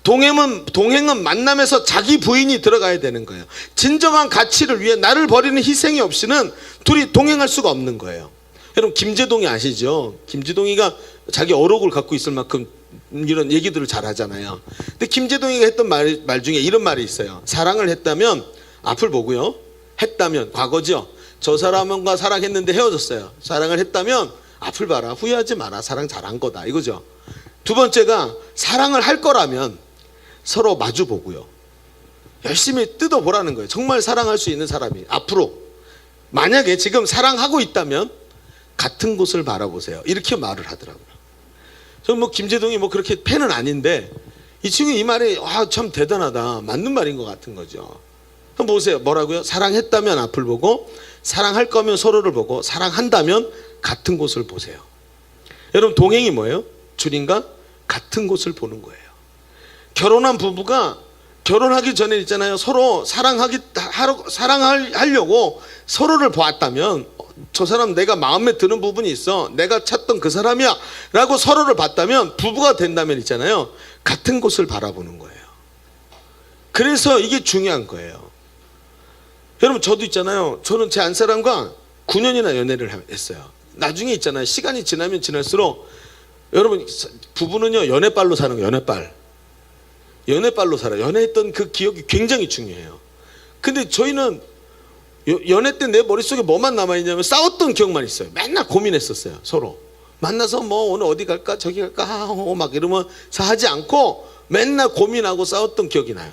동행은 만남에서 자기 부인이 들어가야 되는 거예요. 진정한 가치를 위해 나를 버리는 희생이 없이는 둘이 동행할 수가 없는 거예요. 여러분, 김제동이 아시죠? 김제동이가 자기 어록을 갖고 있을 만큼 이런 얘기들을 잘 하잖아요. 근데 김제동이가 했던 말 중에 이런 말이 있어요. 사랑을 했다면, 앞을 보고요, 했다면, 과거죠. 저 사람과 사랑했는데 헤어졌어요. 사랑을 했다면 앞을 봐라. 후회하지 마라. 사랑 잘한 거다. 이거죠. 두 번째가 사랑을 할 거라면 서로 마주 보고요. 열심히 뜯어보라는 거예요. 정말 사랑할 수 있는 사람이 앞으로 만약에 지금 사랑하고 있다면 같은 곳을 바라보세요. 이렇게 말을 하더라고요. 저는 뭐 김재동이 뭐 그렇게 팬은 아닌데 이 친구 이 말이 참 대단하다. 맞는 말인 것 같은 거죠. 한번 보세요. 뭐라고요? 사랑했다면 앞을 보고, 사랑할 거면 서로를 보고, 사랑한다면 같은 곳을 보세요. 여러분, 동행이 뭐예요? 주님과 같은 곳을 보는 거예요. 결혼한 부부가 결혼하기 전에 있잖아요. 서로 사랑하려고 서로를 보았다면, 저 사람 내가 마음에 드는 부분이 있어, 내가 찾던 그 사람이야 라고 서로를 봤다면, 부부가 된다면 있잖아요, 같은 곳을 바라보는 거예요. 그래서 이게 중요한 거예요. 여러분, 저도 있잖아요, 저는 제 안사람과 9년이나 연애를 했어요. 나중에 있잖아요, 시간이 지나면 지날수록 여러분, 부부는요 연애빨로 사는 거예요. 연애빨로 살아요. 연애했던 그 기억이 굉장히 중요해요. 근데 저희는 연애 때 내 머릿속에 뭐만 남아있냐면 싸웠던 기억만 있어요. 맨날 고민했었어요. 서로 만나서 뭐 오늘 어디 갈까 저기 갈까 막 이러면서 하지 않고 맨날 고민하고 싸웠던 기억이 나요.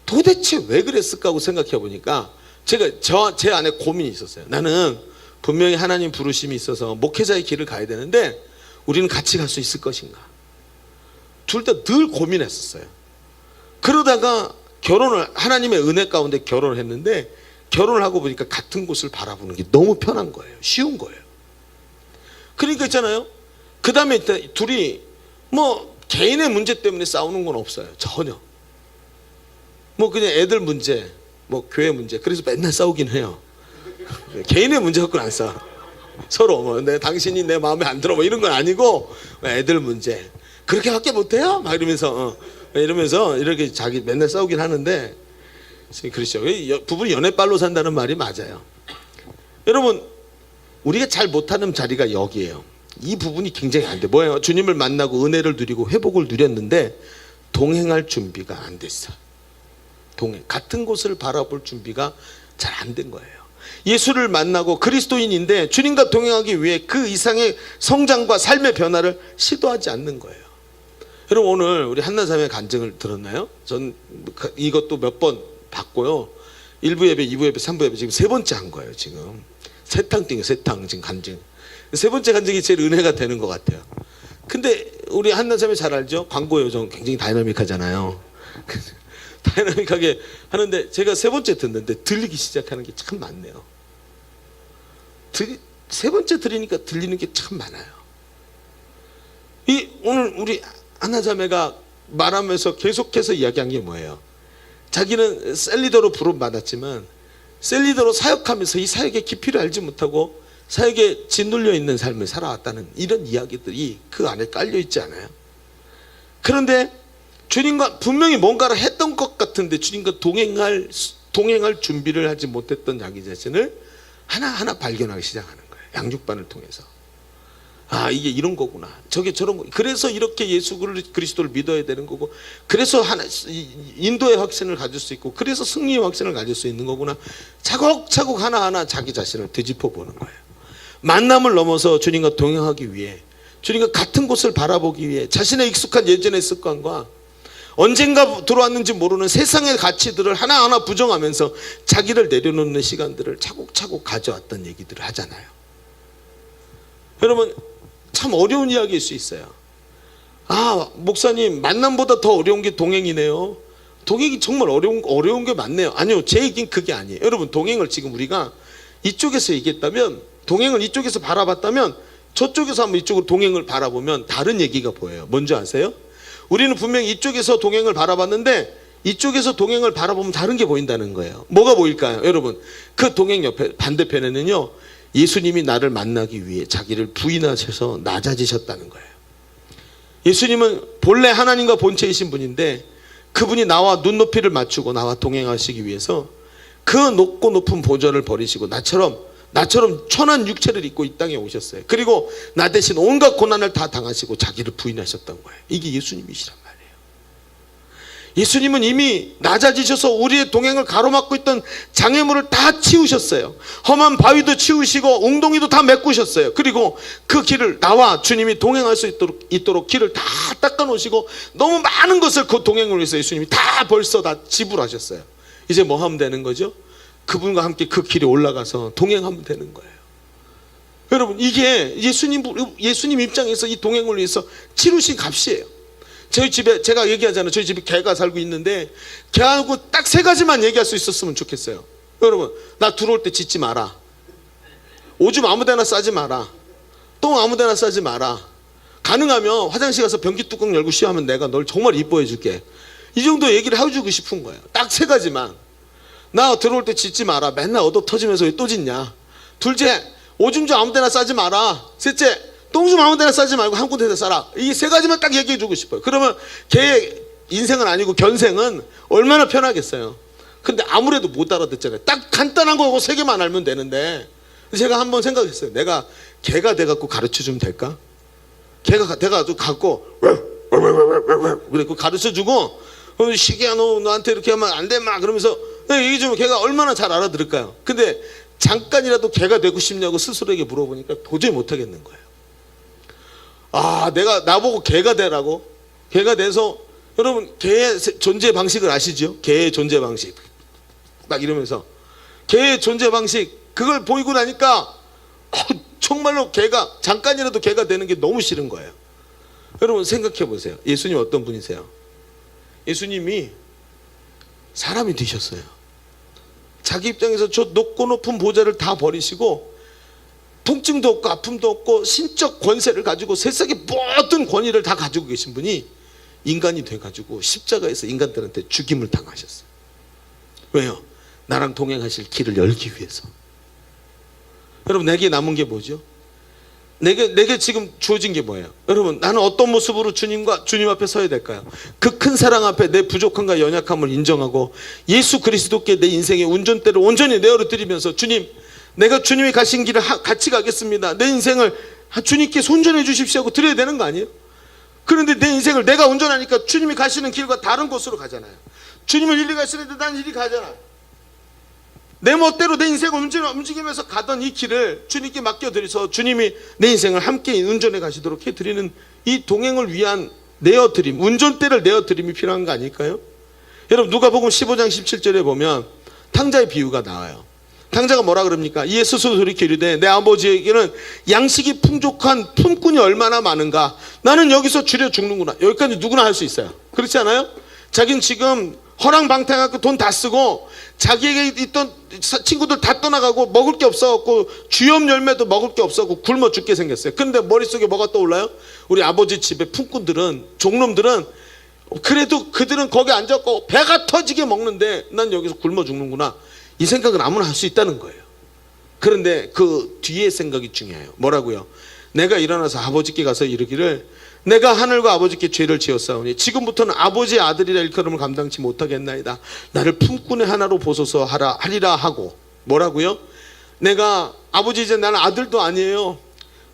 도대체 왜 그랬을까 하고 생각해 보니까 제가 제 안에 고민이 있었어요. 나는 분명히 하나님 부르심이 있어서 목회자의 길을 가야 되는데 우리는 같이 갈 수 있을 것인가. 둘 다 늘 고민했었어요. 그러다가 결혼을, 하나님의 은혜 가운데 결혼을 했는데, 결혼을 하고 보니까 같은 곳을 바라보는 게 너무 편한 거예요. 쉬운 거예요. 그러니까 있잖아요, 그 다음에 둘이 뭐 개인의 문제 때문에 싸우는 건 없어요. 전혀. 뭐 그냥 애들 문제, 뭐 교회 문제, 그래서 맨날 싸우긴 해요. 개인의 문제 갖고는 안 싸워. 서로 뭐 당신이 내 마음에 안 들어 뭐 이런 건 아니고, 애들 문제 그렇게밖에 못해요? 막 이러면서 이렇게 자기 맨날 싸우긴 하는데, 그렇죠. 부부는 연애빨로 산다는 말이 맞아요. 여러분, 우리가 잘 못하는 자리가 여기에요. 이 부분이 굉장히 안 돼. 뭐예요? 주님을 만나고 은혜를 누리고 회복을 누렸는데 동행할 준비가 안 됐어. 같은 곳을 바라볼 준비가 잘 안 된 거예요. 예수를 만나고 그리스도인인데 주님과 동행하기 위해 그 이상의 성장과 삶의 변화를 시도하지 않는 거예요. 여러분, 오늘 우리 한나삼의 간증을 들었나요? 전 이것도 몇 번 봤고요. 1부 예배, 2부 예배, 3부 예배 지금 세 번째 한 거예요. 지금 세탕 지금 간증. 세 번째 간증이 제일 은혜가 되는 것 같아요. 근데 우리 한나삼이 잘 알죠? 광고 요정 굉장히 다이나믹하잖아요. 다이나믹하게 하는데 제가 세 번째 듣는데 들리기 시작하는 게 참 많네요. 세 번째 들으니까 들리는 게 참 많아요. 오늘 우리 하나자매가 말하면서 계속해서 이야기한 게 뭐예요? 자기는 셀리더로 부름받았지만 셀리더로 사역하면서 이 사역의 깊이를 알지 못하고 사역에 짓눌려 있는 삶을 살아왔다는 이런 이야기들이 그 안에 깔려 있지 않아요? 그런데 주님과 분명히 뭔가를 했던 것 같은데 주님과 동행할 준비를 하지 못했던 자기 자신을 하나하나 발견하기 시작하는 거예요. 양육반을 통해서. 이게 이런 거구나. 저게 저런 거. 그래서 이렇게 예수 그리스도를 믿어야 되는 거고, 그래서 인도의 확신을 가질 수 있고, 그래서 승리의 확신을 가질 수 있는 거구나. 차곡차곡 하나하나 자기 자신을 되짚어 보는 거예요. 만남을 넘어서 주님과 동행하기 위해, 주님과 같은 곳을 바라보기 위해 자신의 익숙한 예전의 습관과 언젠가 들어왔는지 모르는 세상의 가치들을 하나하나 부정하면서 자기를 내려놓는 시간들을 차곡차곡 가져왔던 얘기들을 하잖아요. 여러분, 참 어려운 이야기일 수 있어요. 목사님, 만남보다 더 어려운 게 동행이네요. 동행이 정말 어려운 게 많네요. 아니요, 제 얘기는 그게 아니에요. 여러분, 동행을 지금 우리가 이쪽에서 얘기했다면, 동행을 이쪽에서 바라봤다면, 저쪽에서 한번 이쪽으로 동행을 바라보면 다른 얘기가 보여요. 뭔지 아세요? 우리는 분명히 이쪽에서 동행을 바라봤는데 이쪽에서 동행을 바라보면 다른 게 보인다는 거예요. 뭐가 보일까요? 여러분, 그 동행 옆에 반대편에는요, 예수님이 나를 만나기 위해 자기를 부인하셔서 낮아지셨다는 거예요. 예수님은 본래 하나님과 본체이신 분인데 그분이 나와 눈높이를 맞추고 나와 동행하시기 위해서 그 높고 높은 보좌를 버리시고 나처럼 천한 육체를 입고 이 땅에 오셨어요. 그리고 나 대신 온갖 고난을 다 당하시고 자기를 부인하셨던 거예요. 이게 예수님이시란 말이에요. 예수님은 이미 낮아지셔서 우리의 동행을 가로막고 있던 장애물을 다 치우셨어요. 험한 바위도 치우시고 웅덩이도 다 메꾸셨어요. 그리고 그 길을 나와 주님이 동행할 수 있도록 길을 다 닦아 놓으시고 너무 많은 것을 그 동행을 위해서 예수님이 다 벌써 다 지불하셨어요. 이제 뭐 하면 되는 거죠? 그분과 함께 그 길에 올라가서 동행하면 되는 거예요. 여러분, 이게 예수님 입장에서 이 동행을 위해서 치르신 값이에요. 저희 집에, 제가 얘기하잖아요. 저희 집에 개가 살고 있는데 개하고 딱 3가지만 얘기할 수 있었으면 좋겠어요. 여러분, 나 들어올 때 짖지 마라. 오줌 아무데나 싸지 마라. 똥 아무데나 싸지 마라. 가능하면 화장실 가서 변기 뚜껑 열고 쉬하면 내가 널 정말 이뻐해 줄게. 이 정도 얘기를 해주고 싶은 거예요. 딱 3가지만. 나 들어올 때 짖지 마라. 맨날 얻어 터지면서 왜 또 짖냐. 둘째, 오줌 좀 아무데나 싸지 마라. 셋째, 똥 좀 아무데나 싸지 말고 한 군데에서 싸라. 이 3가지만 딱 얘기해 주고 싶어요. 그러면 걔의 인생은 아니고 견생은 얼마나 편하겠어요. 근데 아무래도 못 알아듣잖아요. 딱 간단한 거 3개만 알면 되는데, 제가 한번 생각했어요. 내가 개가 돼갖고 가르쳐 주면 될까? 개가 돼가지고 그래갖고 가르쳐 주고, 시기야 너 나한테 이렇게 하면 안 돼 막 그러면서 얘기 주면 걔가 얼마나 잘 알아들을까요? 근데 잠깐이라도 개가 되고 싶냐고 스스로에게 물어보니까 도저히 못하겠는 거예요. 아, 내가 나보고 개가 되라고? 개가 돼서, 여러분 개의 존재 방식을 아시죠? 개의 존재 방식 막 이러면서 개의 존재 방식 그걸 보이고 나니까 정말로 개가 잠깐이라도 개가 되는 게 너무 싫은 거예요. 여러분 생각해 보세요. 예수님 어떤 분이세요? 예수님이 사람이 되셨어요. 자기 입장에서 저 높고 높은 보좌를 다 버리시고 통증도 없고 아픔도 없고 신적 권세를 가지고 세상의 모든 권위를 다 가지고 계신 분이 인간이 돼가지고 십자가에서 인간들한테 죽임을 당하셨어요. 왜요? 나랑 동행하실 길을 열기 위해서. 여러분 내게 남은 게 뭐죠? 내게 지금 주어진 게 뭐예요? 여러분 나는 어떤 모습으로 주님 앞에 서야 될까요? 그 큰 사랑 앞에 내 부족함과 연약함을 인정하고 예수 그리스도께 내 인생의 운전대를 온전히 내어드리면서 주님, 내가 주님이 가신 길을 같이 가겠습니다. 내 인생을 주님께 손전해 주십시오 하고 드려야 되는 거 아니에요? 그런데 내 인생을 내가 운전하니까 주님이 가시는 길과 다른 곳으로 가잖아요. 주님은 이리 가시는데 난 이리 가잖아. 내 멋대로 내 인생을 움직이면서 가던 이 길을 주님께 맡겨드려서 주님이 내 인생을 함께 운전해 가시도록 해드리는 이 동행을 위한 내어드림, 운전대를 내어드림이 필요한 거 아닐까요? 여러분 누가복음 15장 17절에 보면 탕자의 비유가 나와요. 탕자가 뭐라 그럽니까? 이에 스스로 돌이켜 이르되 내 아버지에게는 양식이 풍족한 품꾼이 얼마나 많은가. 나는 여기서 줄여 죽는구나. 여기까지 누구나 할 수 있어요. 그렇지 않아요? 자기는 지금 허랑방탕하고 돈 다 쓰고 자기에게 있던 친구들 다 떠나가고 먹을 게 없어갖고 주염 열매도 먹을 게 없어갖고 굶어 죽게 생겼어요. 근데 머릿속에 뭐가 떠올라요? 우리 아버지 집의 품꾼들은, 종놈들은 그래도 그들은 거기 앉았고 배가 터지게 먹는데 난 여기서 굶어 죽는구나. 이 생각은 아무나 할 수 있다는 거예요. 그런데 그 뒤에 생각이 중요해요. 뭐라고요? 내가 일어나서 아버지께 가서 이르기를 내가 하늘과 아버지께 죄를 지었사오니 지금부터는 아버지의 아들이라 일컬음을 감당치 못하겠나이다. 나를 품꾼의 하나로 보소서 하리라 하고. 뭐라고요? 내가 아버지 이제 나는 아들도 아니에요.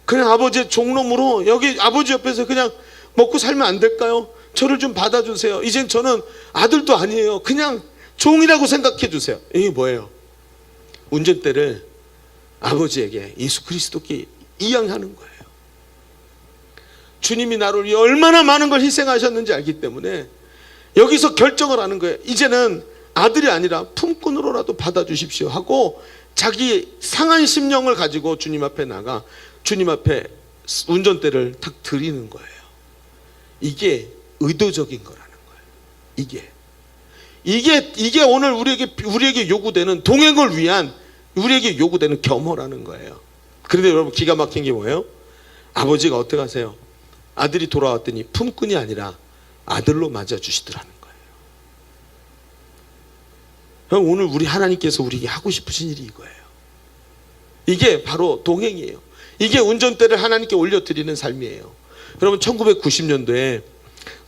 그냥 아버지의 종놈으로 여기 아버지 옆에서 그냥 먹고 살면 안 될까요? 저를 좀 받아주세요. 이젠 저는 아들도 아니에요. 그냥 종이라고 생각해 주세요. 이게 뭐예요? 운전대를 아버지에게 예수 그리스도께 이양하는 거예요. 주님이 나를 위해 얼마나 많은 걸 희생하셨는지 알기 때문에 여기서 결정을 하는 거예요. 이제는 아들이 아니라 품꾼으로라도 받아주십시오 하고 자기 상한 심령을 가지고 주님 앞에 나가 주님 앞에 운전대를 탁 드리는 거예요. 이게 의도적인 거라는 거예요. 이게 오늘 우리에게 요구되는 동행을 위한 우리에게 요구되는 겸허라는 거예요. 그런데 여러분 기가 막힌 게 뭐예요? 아버지가 어떻게 하세요? 아들이 돌아왔더니 품꾼이 아니라 아들로 맞아주시더라는 거예요. 오늘 우리 하나님께서 우리에게 하고 싶으신 일이 이거예요. 이게 바로 동행이에요. 이게 운전대를 하나님께 올려드리는 삶이에요. 여러분 1990년도에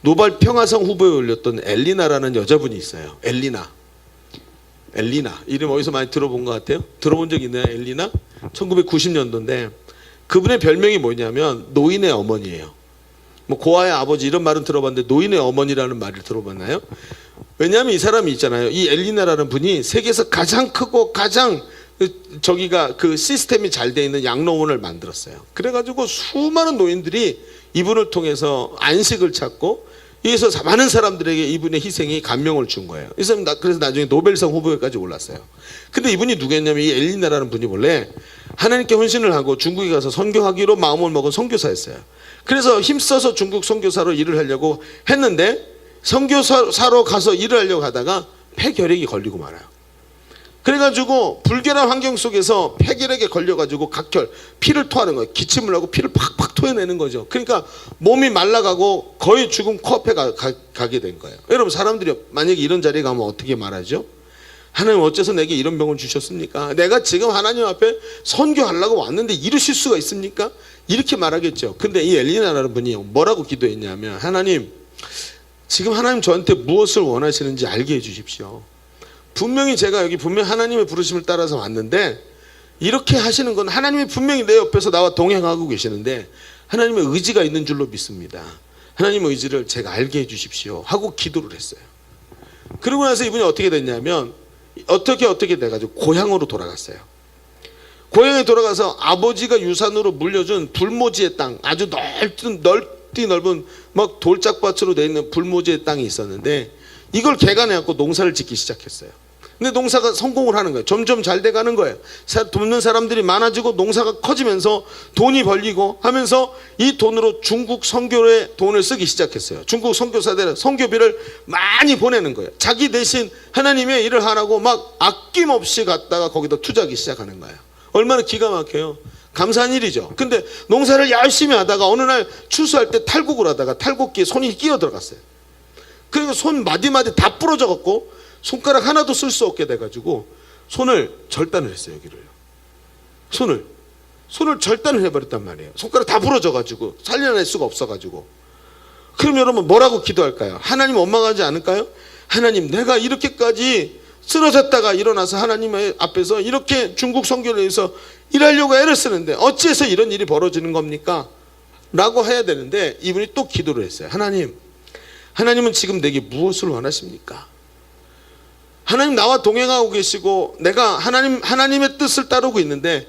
노벨 평화상 후보에 올렸던 엘리나라는 여자분이 있어요. 엘리나 이름 어디서 많이 들어본 것 같아요? 들어본 적 있나요? 엘리나? 1990년도인데 그분의 별명이 뭐냐면 노인의 어머니예요. 뭐 고아의 아버지 이런 말은 들어봤는데 노인의 어머니라는 말을 들어봤나요? 왜냐하면 이 사람이 있잖아요. 이 엘리나라는 분이 세계에서 가장 크고 가장 저기가 그 시스템이 잘 돼 있는 양로원을 만들었어요. 그래가지고 수많은 노인들이 이분을 통해서 안식을 찾고 여기서 많은 사람들에게 이분의 희생이 감명을 준 거예요. 이 사람 그래서 나중에 노벨상 후보에까지 올랐어요. 근데 이분이 누구였냐면 이 엘리나라는 분이 원래 하나님께 헌신을 하고 중국에 가서 선교하기로 마음을 먹은 선교사였어요. 그래서 힘써서 중국 선교사로 일을 하려고 했는데 선교사로 가서 일을 하려고 하다가 폐결핵이 걸리고 말아요. 그래가지고 불결한 환경 속에서 폐결핵에 걸려가지고 각혈, 피를 토하는 거예요. 기침을 하고 피를 팍팍 토해내는 거죠. 그러니까 몸이 말라가고 거의 죽음 코앞에 가게 된 거예요. 여러분 사람들이 만약에 이런 자리에 가면 어떻게 말하죠? 하나님 어째서 내게 이런 병을 주셨습니까? 내가 지금 하나님 앞에 선교하려고 왔는데 이러실 수가 있습니까? 이렇게 말하겠죠. 근데 이 엘리나라는 분이 뭐라고 기도했냐면 하나님 지금 하나님 저한테 무엇을 원하시는지 알게 해주십시오. 분명히 제가 여기 분명히 하나님의 부르심을 따라서 왔는데 이렇게 하시는 건 하나님이 분명히 내 옆에서 나와 동행하고 계시는데 하나님의 의지가 있는 줄로 믿습니다. 하나님의 의지를 제가 알게 해주십시오 하고 기도를 했어요. 그러고 나서 이분이 어떻게 됐냐면 어떻게 돼가지고 고향으로 돌아갔어요. 고향에 돌아가서 아버지가 유산으로 물려준 불모지의 땅, 아주 넓은 막 돌짝밭으로 돼 있는 불모지의 땅이 있었는데 이걸 개간해갖고 농사를 짓기 시작했어요. 근데 농사가 성공을 하는 거예요. 점점 잘 돼가는 거예요. 돕는 사람들이 많아지고 농사가 커지면서 돈이 벌리고 하면서 이 돈으로 중국 선교에 돈을 쓰기 시작했어요. 중국 선교사들은 선교비를 많이 보내는 거예요. 자기 대신 하나님의 일을 하라고 막 아낌없이 갔다가 거기다 투자하기 시작하는 거예요. 얼마나 기가 막혀요. 감사한 일이죠. 근데 농사를 열심히 하다가 어느 날 추수할 때 탈곡을 하다가 탈곡기에 손이 끼어 들어갔어요. 그리고 손 마디마디 다 부러져 갖고 손가락 하나도 쓸 수 없게 돼가지고 손을 절단을 했어요. 여기를 손을 절단을 해버렸단 말이에요. 손가락 다 부러져가지고 살려낼 수가 없어가지고. 그럼 여러분 뭐라고 기도할까요? 하나님 원망하지 않을까요? 하나님 내가 이렇게까지 쓰러졌다가 일어나서 하나님 앞에서 이렇게 중국 선교를 위해서 일하려고 애를 쓰는데 어찌해서 이런 일이 벌어지는 겁니까? 라고 해야 되는데 이분이 또 기도를 했어요. 하나님은 지금 내게 무엇을 원하십니까? 하나님 나와 동행하고 계시고 내가 하나님의 뜻을 따르고 있는데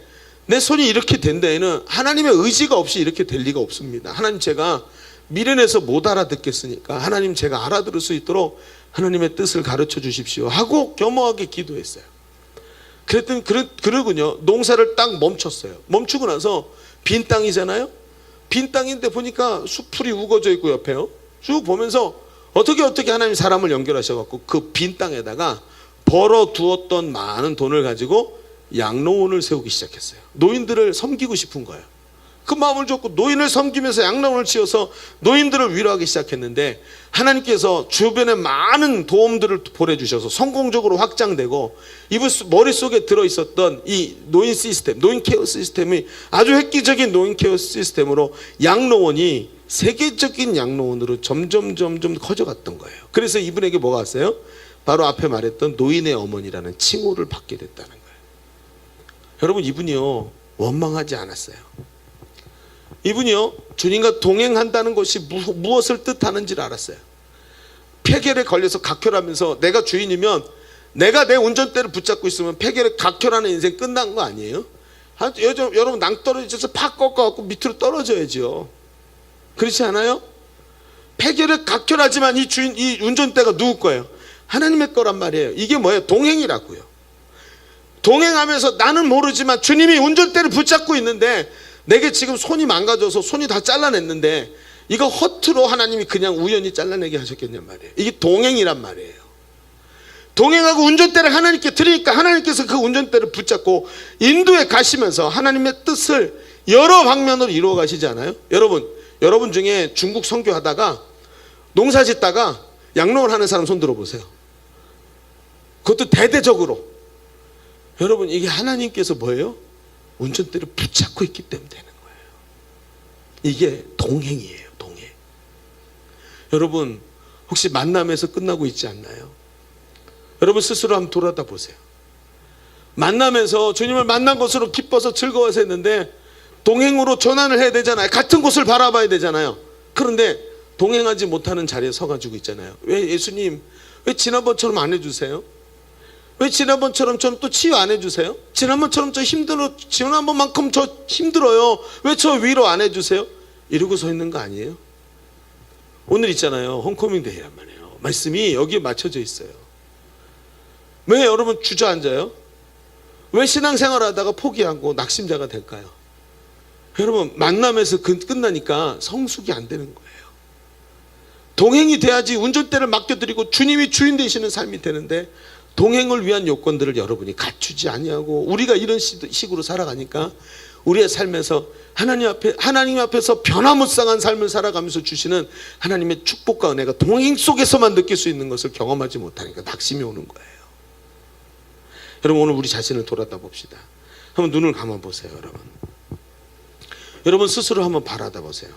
내 손이 이렇게 된 데에는 하나님의 의지가 없이 이렇게 될 리가 없습니다. 하나님 제가 미련해서 못 알아듣겠으니까 하나님 제가 알아들을 수 있도록 하나님의 뜻을 가르쳐 주십시오 하고 겸허하게 기도했어요. 그랬더니 그러군요. 농사를 딱 멈췄어요. 멈추고 나서 빈 땅이잖아요. 빈 땅인데 보니까 수풀이 우거져 있고 옆에요. 쭉 보면서 어떻게 하나님 사람을 연결하셔갖고 그 빈 땅에다가 벌어두었던 많은 돈을 가지고 양로원을 세우기 시작했어요. 노인들을 섬기고 싶은 거예요. 그 마음을 줬고 노인을 섬기면서 양로원을 지어서 노인들을 위로하기 시작했는데 하나님께서 주변에 많은 도움들을 보내주셔서 성공적으로 확장되고 이분 머릿속에 들어있었던 이 노인 시스템, 노인 케어 시스템이 아주 획기적인 노인 케어 시스템으로 양로원이 세계적인 양로원으로 점점 커져갔던 거예요. 그래서 이분에게 뭐가 왔어요? 바로 앞에 말했던 노인의 어머니라는 칭호를 받게 됐다는 거예요. 여러분 이분이요 원망하지 않았어요. 이분이요 주님과 동행한다는 것이 무엇을 뜻하는지를 알았어요. 폐결에 걸려서 각혈하면서 내가 주인이면 내가 내 운전대를 붙잡고 있으면 폐결에 각혈하는 인생 끝난 거 아니에요? 여러분 낭떠러지에서 팍 꺾어갖고 밑으로 떨어져야죠. 그렇지 않아요? 폐결에 각혈하지만 이 운전대가 누구 거예요? 하나님의 거란 말이에요. 이게 뭐예요? 동행이라고요. 동행하면서 나는 모르지만 주님이 운전대를 붙잡고 있는데 내게 지금 손이 망가져서 손이 다 잘라냈는데 이거 허투루 하나님이 그냥 우연히 잘라내게 하셨겠냔 말이에요. 이게 동행이란 말이에요. 동행하고 운전대를 하나님께 드리니까 하나님께서 그 운전대를 붙잡고 인도에 가시면서 하나님의 뜻을 여러 방면으로 이루어 가시지 않아요? 여러분 중에 중국 선교하다가 농사 짓다가 양로원 하는 사람 손 들어보세요. 그것도 대대적으로. 여러분 이게 하나님께서 뭐예요? 운전대를 붙잡고 있기 때문에 되는 거예요. 이게 동행이에요. 동행. 여러분 혹시 만남에서 끝나고 있지 않나요? 여러분 스스로 한번 돌아다 보세요. 만나면서 주님을 만난 것으로 기뻐서 즐거워서 했는데 동행으로 전환을 해야 되잖아요. 같은 곳을 바라봐야 되잖아요. 그런데 동행하지 못하는 자리에 서가지고 있잖아요. 왜 예수님, 왜 지난번처럼 안 해주세요? 왜 지난번처럼 저는 또 치유 안 해주세요? 지난번처럼 지난번만큼 저 힘들어요. 왜 저 위로 안 해주세요? 이러고 서 있는 거 아니에요? 오늘 있잖아요. 홈커밍 데이란 말이에요. 말씀이 여기에 맞춰져 있어요. 왜 여러분 주저앉아요? 왜 신앙생활 하다가 포기하고 낙심자가 될까요? 여러분 만남에서 끝나니까 성숙이 안 되는 거예요. 동행이 돼야지 운전대를 맡겨드리고 주님이 주인 되시는 삶이 되는데, 동행을 위한 요건들을 여러분이 갖추지 아니하고 우리가 이런 식으로 살아가니까 우리의 삶에서 하나님 앞에서 변화무쌍한 삶을 살아가면서 주시는 하나님의 축복과 은혜가 동행 속에서만 느낄 수 있는 것을 경험하지 못하니까 낙심이 오는 거예요. 여러분 오늘 우리 자신을 돌아다 봅시다. 한번 눈을 감아 보세요. 여러분 스스로 한번 바라다 보세요.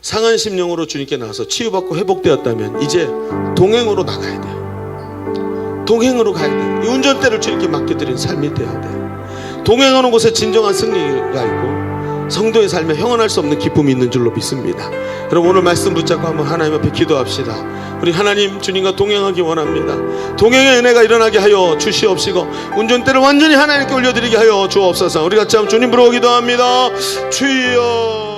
상한 심령으로 주님께 나와서 치유받고 회복되었다면 이제 동행으로 나가야 돼요. 동행으로 가야 돼요. 이 운전대를 주님께 맡겨드린 삶이 되어야 돼요. 동행하는 곳에 진정한 승리가 있고 성도의 삶에 형언할 수 없는 기쁨이 있는 줄로 믿습니다. 여러분 오늘 말씀 붙잡고 한번 하나님 앞에 기도합시다. 우리 하나님 주님과 동행하기 원합니다. 동행의 은혜가 일어나게 하여 주시옵시고 운전대를 완전히 하나님께 올려드리게 하여 주옵소서. 우리 같이 한번 주님 부르고 기도합니다. 주여.